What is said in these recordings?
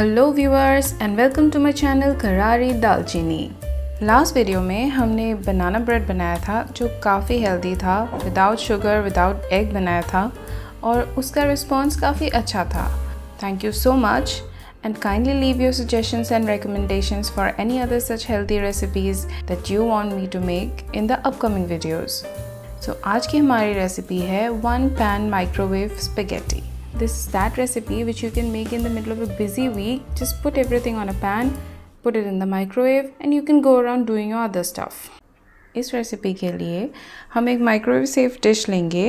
Hello viewers and welcome to my channel Karari Dalchini. Last video में हमने बनाना bread बनाया था जो काफ़ी हेल्दी था, विदाउट शुगर विदाउट एग बनाया था और उसका रिस्पांस काफ़ी अच्छा था। Thank you so much and kindly leave your suggestions and recommendations for any other such healthy recipes that you want me to make in the upcoming videos. So आज की हमारी रेसिपी है 1 pan microwave spaghetti. This is that recipe which you can make in the middle of a busy week. Just put everything on a pan, put it in the microwave and you can go around doing your other stuff. इस recipe के लिए हम एक microwave safe dish लेंगे।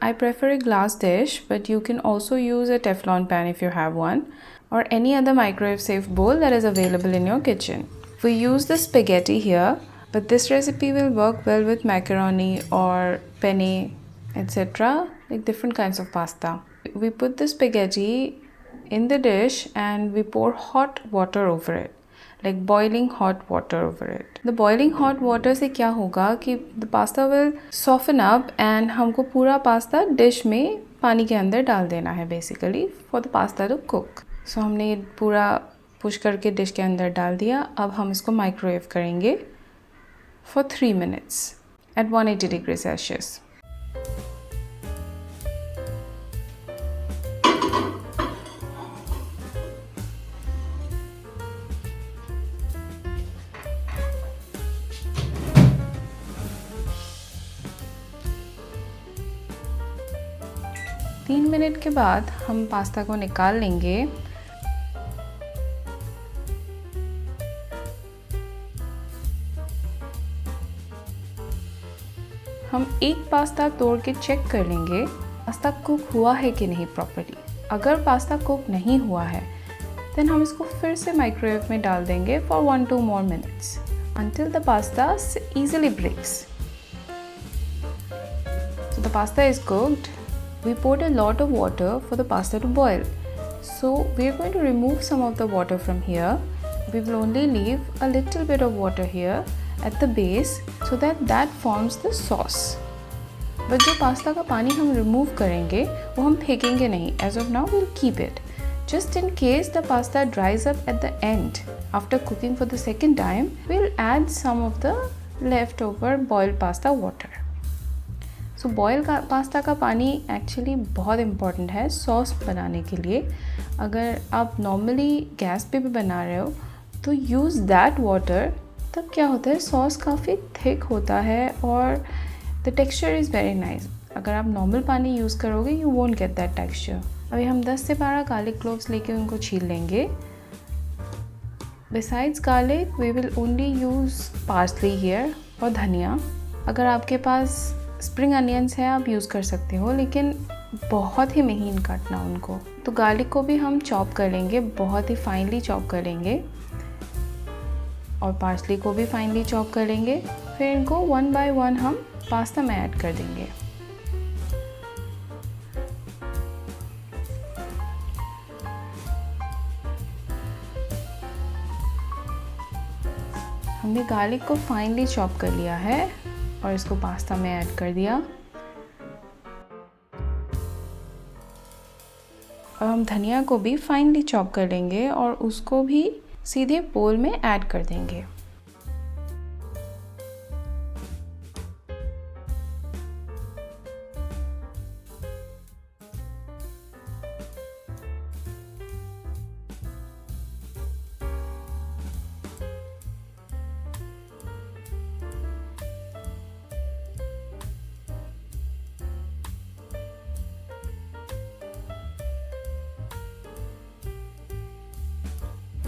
I prefer a glass dish but you can also use a Teflon pan if you have one or any other microwave safe bowl that is available in your kitchen. We use the spaghetti here but this recipe will work well with macaroni or penne etc. like different kinds of pasta. We put the spaghetti in the dish and we pour hot water over it, like boiling hot water over it. The boiling hot water से क्या होगा कि the pasta will soften up and हमको पूरा pasta dish में पानी के अंदर डाल देना है basically for the pasta to cook. So हमने ये पूरा पुश करके डिश के अंदर डाल दिया। अब हम इसको माइक्रोवेव करेंगे for 3 minutes at 180 degrees Celsius. तीन मिनट के बाद हम पास्ता को निकाल लेंगे। हम एक पास्ता तोड़ के चेक कर लेंगे पास्ता कुक हुआ है कि नहीं प्रॉपर्ली। अगर पास्ता कुक नहीं हुआ है देन हम इसको फिर से माइक्रोवेव में डाल देंगे for 1-2 more minutes until the pasta easily breaks. So the pasta is cooked. We poured a lot of water for the pasta to boil. So we are going to remove some of the water from here. We will only leave a little bit of water here at the base so that forms the sauce. But जो pasta का पानी हम remove करेंगे वो हम फेंकेंगे नहीं. As of now we'll keep it. Just in case the pasta dries up at the end, after cooking for the second time, we'll add some of the leftover boiled pasta water. So boil का pasta का पानी actually बहुत important है sauce बनाने के लिए। अगर आप नॉर्मली गैस पे भी बना रहे हो तो यूज़ दैट वाटर। तब क्या होता है सॉस काफ़ी थिक होता है और the texture is very nice. अगर आप नॉर्मल पानी यूज़ करोगे you won't get that texture. अभी हम 10 से 12 गार्लिक क्लोव्स लेके उनको छील लेंगे। Besides garlic we will only use parsley here और धनिया। अगर आपके पास स्प्रिंग अनियंस है आप यूज़ कर सकते हो लेकिन बहुत ही महीन काटना उनको। तो गार्लिक को भी हम चॉप कर लेंगे, बहुत ही फाइनली चॉप कर लेंगे और पार्सली को भी फाइनली चॉप कर लेंगे। फिर इनको 1 by 1 हम पास्ता में ऐड कर देंगे। हमने गार्लिक को फाइनली चॉप कर लिया है और इसको पास्ता में ऐड कर दिया। और हम धनिया को भी फाइनली चॉप कर लेंगे और उसको भी सीधे बोल में ऐड कर देंगे।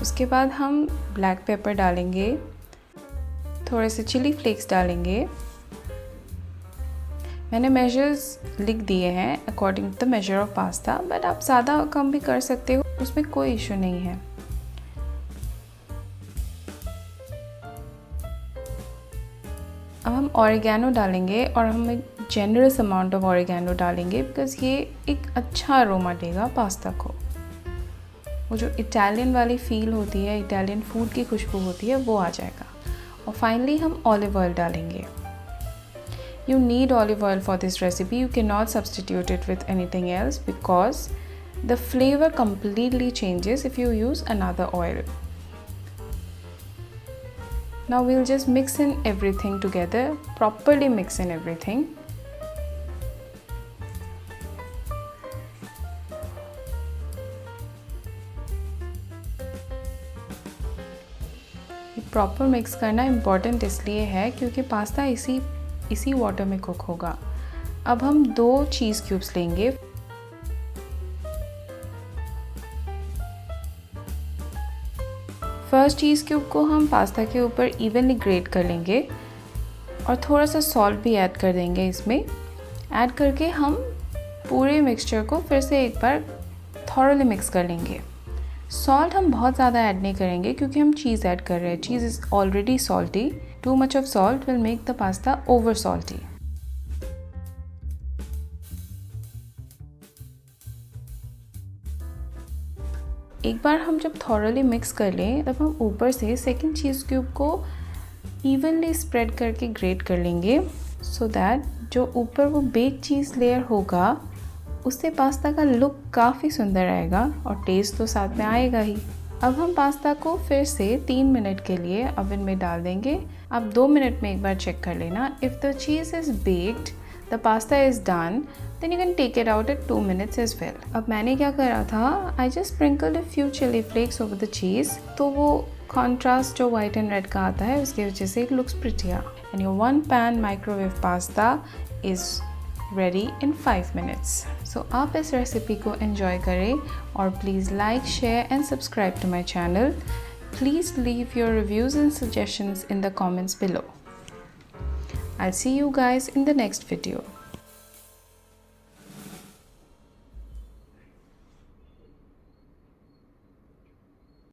उसके बाद हम ब्लैक पेपर डालेंगे, थोड़े से चिली फ्लेक्स डालेंगे। मैंने मेजर्स लिख दिए हैं according to the measure of pasta, but आप ज़्यादा कम भी कर सकते हो, उसमें कोई इशू नहीं है। अब हम ऑरिगेनो डालेंगे और हम एक जेनरस अमाउंट ऑफ ऑरिगेनो डालेंगे बिकॉज ये एक अच्छा अरोमा देगा पास्ता को। वो जो इटालियन वाली फील होती है, इटालियन फूड की खुशबू होती है, वो आ जाएगा। और फाइनली हम ऑलिव ऑयल डालेंगे। You need olive oil for this recipe. You cannot substitute it with anything else because The flavor completely changes if you use another oil. Now we'll just mix in everything together, properly mix in everything. Proper mix करना important इसलिए है क्योंकि pasta इसी water में cook होगा। अब हम 2 चीज़ cubes लेंगे। फर्स्ट चीज़ क्यूब को हम पास्ता के ऊपर इवनली ग्रेट कर लेंगे और थोड़ा सा सॉल्ट भी ऐड कर देंगे। इसमें ऐड करके हम पूरे मिक्सचर को फिर से एक बार थॉरली मिक्स कर लेंगे। सॉल्ट हम बहुत ज़्यादा ऐड नहीं करेंगे क्योंकि हम चीज़ ऐड कर रहे हैं। Cheese is already salty. Too much of salt will make the pasta over salty. एक बार हम जब थॉरली मिक्स कर लें तब हम ऊपर से सेकंड चीज़ क्यूब को इवनली स्प्रेड करके ग्रेट कर लेंगे सो दैट जो ऊपर वो बेक चीज़ लेयर होगा उससे पास्ता का लुक काफ़ी सुंदर आएगा और टेस्ट तो साथ में आएगा ही। अब हम पास्ता को फिर से 3 मिनट के लिए ओवन में डाल देंगे। आप 2 मिनट में एक बार चेक कर लेना। If the cheese is baked, the pasta is done, then you can take it out at 2 minutes as well. अब मैंने क्या करा था, I just sprinkled a few chilli flakes over the cheese, तो वो कॉन्ट्रास्ट जो वाइट एंड रेड का आता है उसकी वजह से it looks prettier. And your 1 pan microwave pasta is ready in 5 minutes. So आप इस रेसिपी को enjoy करें और please like, share and subscribe to my channel. Please leave your reviews and suggestions in the comments below. I'll see you guys in the next video.